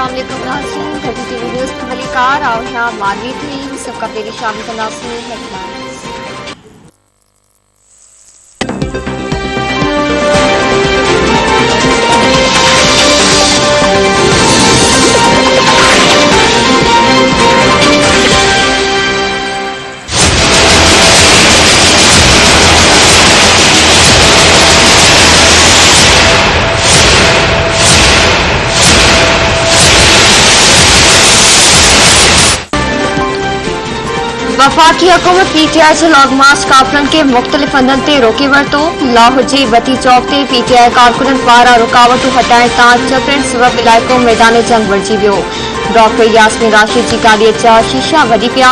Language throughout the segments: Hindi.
अस्सलामुअलैकुम नाज़रीन, टीवी न्यूज़ के मलिकार और यहाँ मानवी टीम सबका पेश शामिल करना हेडलाइंस। वफाकी हुकूमत पीटीआई से लॉन्ग मार्च काफिलन के मुख्तलिफ हंधनि ते रोके वरितो। लाहौर जे बती चौक ते पीटीआई कारकुननि पारां रुकावटूं हटाइण तां चपड़िण सबब इलाइक़ो मैदान जंग बणिजी वियो। डॉक्टर यास्मीन राशिद जी गाॾीअ जा शीशा वधी पिया,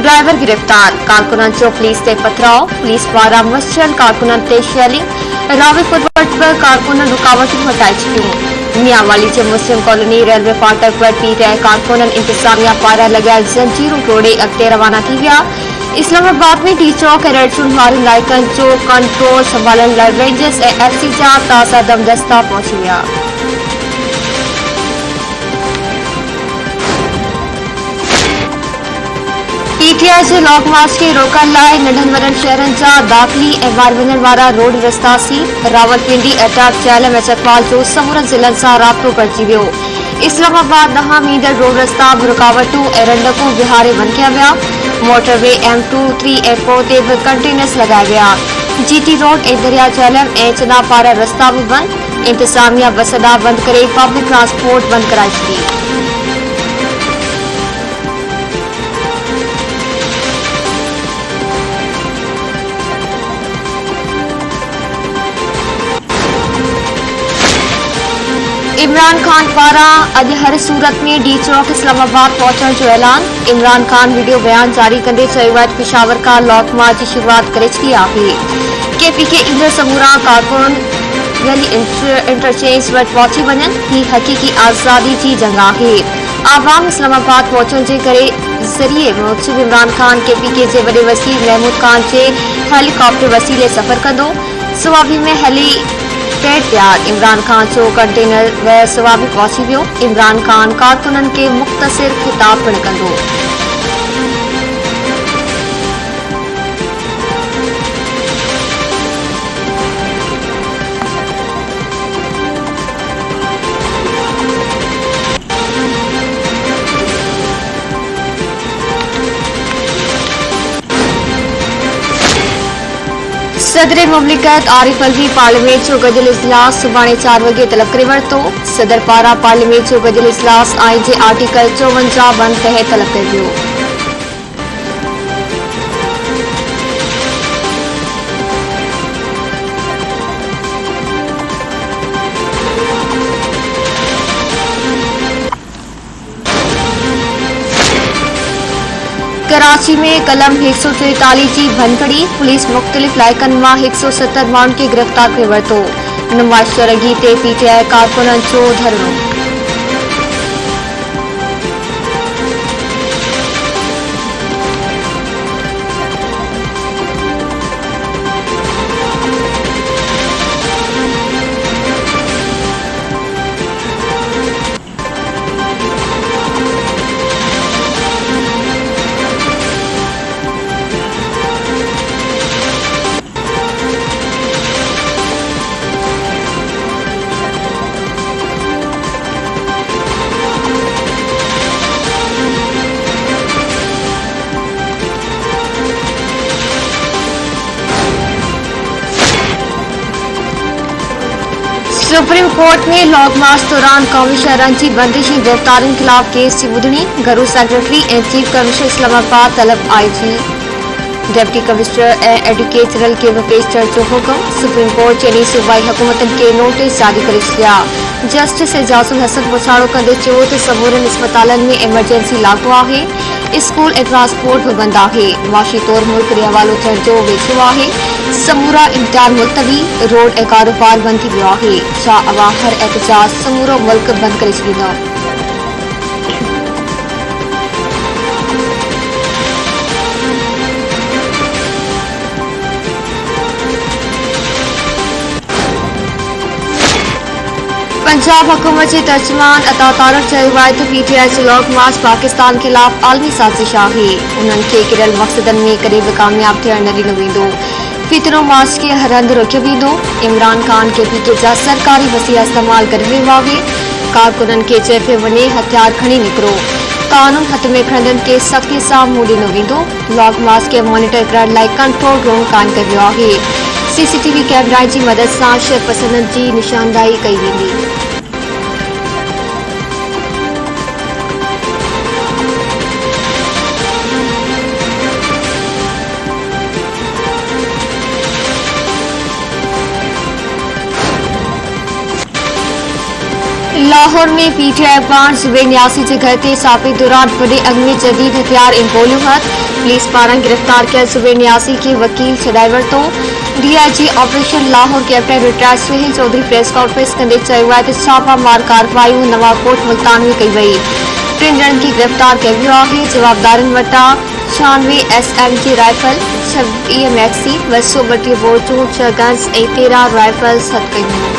ड्राइवर गिरफ़्तार। कारकुननि जो पुलिस ते पथराव, पुलिस पारां मुश्तल कारकुननि ते शेलिंग। रावीपुर वटि बि कारकुननि रुकावटूं हटाए छॾियूं। मियांवाली जे मुस्लिम कॉलोनी रेलवे फाटक वटि पीटीआई कारकुननि इंतजामिया पारां लॻायल ज़ंजीरूं तोड़े अॻिते रवाना थी विया। इस्लामाबाद में डी चौक ऐं रेड ज़ोन वारनि इलाइक़नि जो कंट्रोल संभालण लाइ रेंजर्स ऐं एफसी जा ताज़ा दमदस्ता पहुची विया। पीटीआई जे लॉन्ग मार्च खे रोकण लाइ नंढनि वॾनि शहरनि जा दाख़िली ऐं ॿाहिरि वञण वारा रोड रस्ता सील। रावलपिंडी, अटक, चेलम ऐं चकवाल जो समूरनि ज़िलनि सां राब्तो कटिजी वियो। इस्लामाबाद ॾांहुं वेंदड़ रोड रस्ता बि रुकावटूं ऐं रंडकूं विहारे बंदि कया विया। मोटरवे M2, 3 ऐं 4 ते बि कंटेनर्स लॻाया विया। जीटी रोड ऐं दरिया चेलम ऐं चना पारा रस्ता बि बंदि। इंतज़ामिया बस अॾा बंदि करे पब्लिक ट्रांसपोर्ट बंदि कराए छॾी। इमरान खान पारां अॼु हर सूरत में डी चौक इस्लामाबाद पहुचण जो ऐलान। इमरान खान वीडियो बयान जारी कंदे चयो आहे त पेशावर खां लॉन्ग मार्च जी शुरूआत करे छॾी आहे। केपीके ईंदड़ समूरा कारकुन वैली इंटरचेंज वटि पहुची वञनि। ही हक़ीक़ी आज़ादी जी जंग आहे। आवाम इस्लामाबाद पहुचण जे करे ज़रिए मुजिब इमरान खान केपीके जे वॾे वज़ीर महमूद खान जे हेलीकॉप्टर वसीले सफ़र कंदो। सुवाबी में हेली तैयार। इमरान खान जो कंटेनर सुवाबी पहुची वियो। इमरान खान कारकुननि खे मुख़्तसिर ख़िताब पिणु कंदो। सदर मुमलिकत आरिफ अलवी पार्लियामेंट जो गदियल इजलास सुभाणे 4 वॻे तलब करे वरितो। सदर पारां पार्लियामेंट जो गदियल इजलास आईन जे आर्टिकल 54 बंदि तहत तलब कयो वियो। कराची में कलम 143 जी भनकड़ी। पुलिस मुख़्तलिफ़ इलाइक़नि मां 170 माण्हुनि खे गिरफ़्तार करे वरितो। नुमाइशरगी ते पीटीआई कारकुननि जो धरणो। सुप्रीम कोर्ट में लॉन्ग मार्च दौरान क़ौमी शहरनि जी बंदिश ऐं गिरफ़्तारियुनि ख़िलाफ़ केस जी ॿुधणी। घरू सेक्रेटरी ऐं चीफ कमिश्नर इस्लामाबाद तलब IG, डिप्टी कमिश्नर ऐं एडवोकेट जनरल खे बि पेश थियण जो हुकुम। सुप्रीम कोर्ट चइनी सूबाई हुकूमतनि खे नोटिस जारी करे छॾिया। जस्टिस एजाज़ुल हसन पुछाड़ो कंदे चयो त समूरनि इस्पतालनि में एमरजेंसी लागू आहे। स्कूल ऐं ट्रांसपोर्ट बि बंदि आहे। मुआशी तौर मुल्क ॾे हवालो थियण जो वेझो आहे। समूरा इम्तिहान मुलतवी, रोड ऐं कारोबार बंदि थी वियो आहे। छा अवां हर एहतजाज समूरो मुल्क बंदि करे छॾींदा? पंजाब हुकूमत के तर्जमान अता तारक चयो आहे त पीटीआई जो लॉन्ग मार्च पाकिस्तान के खिलाफ आलमी साज़िश आहे। उन्हनि खे किरल मक़सदनि में कॾहिं बि कामयाब थियण न ॾिनो वेंदो। फितरो मार्च के हर हंधि रोकियो वेंदो। इमरान खान के पीके जा सरकारी वसीला इस्तेमाल करे वियो आहे। कारकुननि खे चयो पियो वञे हथियार खणी निकिरो। कानून हथ में खणंदड़ के सख्ती सां मुंहुं ॾिनो वेंदो। लॉन्ग मार्च के मॉनिटर करण लाइ कंट्रोल रूम क़ाइमु कयो वियो आहे। सीसीटीवी कैमरा की मदद से शरपसंदनि की निशानदाही कई वेंदी। लाहौर में पीटीआई पाण ज़ुबैर नियाज़ी के घर ते छापे दौरान वॾे अघ में जदीद हथियार इंपोलियो हथ। पुलिस पारां गिरफ्तार कयल ज़ुबैर नियाज़ी के वकील छॾाए वरितो। DIG operation Lahore captain retired Suhail Chaudhry press conference कंदे चयो आहे त छापामार कार्रवाइयूं नवाकोट मुल्तान में कई वई। 3 ॼणनि खे गिरफ्तार कयो वियो आहे। जवाबदारनि वटां 96 SMG राइफल, 26 मैक्सी, 232 बोर्चूं, 6 गन्स ऐं 13 राइफल्स हथ कयूं वयूं।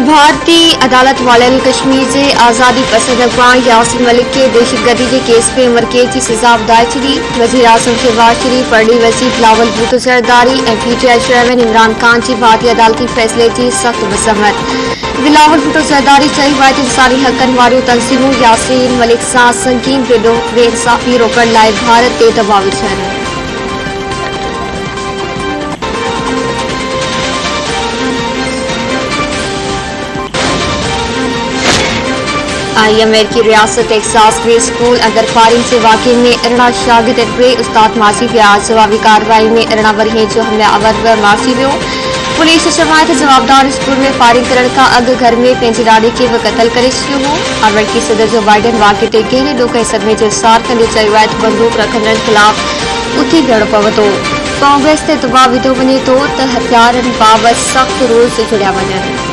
भारतीय अदालत वाले कश्मीर से आज़ादी पसंद अगवान यासिन मलिक के दहशतगर्दी के केस में उम्र कैद की सजा बुधाए छी। वज़ीर आज़म शहबाज शरीफ, पढ़ी वज़ीर बिलावल भूतो ज़रदारी और पीटीआई चेयरमैन इमरान खान की भारतीय अदालती फैसले की सख्त मज़म्मत। बिलावल भूतो ज़रदारी चयो आहे त इंसानी हक़नि वारियूं तंज़ीमूं यासिन मलिक सां संगीन बेइंसाफ़ी रोकण लाइ भारत ते दबाव विझनि। अमेरिकी रियासत टेक्सास में स्कूल अंदर फायरिंग से वाक़े में 18 शागिर्द ऐं 2 उस्ताद मारिजी विया। जवाबी कार्रवाई में 18 वरिये जो हमलावर मारिजी वियो। पुलिस चयो आहे त जवाबदार स्कूल में फायरिंग करण खां अॻु घर में पंहिंजे ॾाॾे खे बि क़तल करे छॾियो हो। अमेरिकी सदर जो बाइडन वाक़े ते गहरे ॾोह ऐं सदमे जो इज़हार कंदे चयो आहे त बंदूक रखंदड़नि ख़िलाफ़ उथी बीहणो पवंदो। कांग्रेस ते दबाव विधो वञे थो त हथियारनि बाबति सख़्त रूल्स जुड़िया वञनि।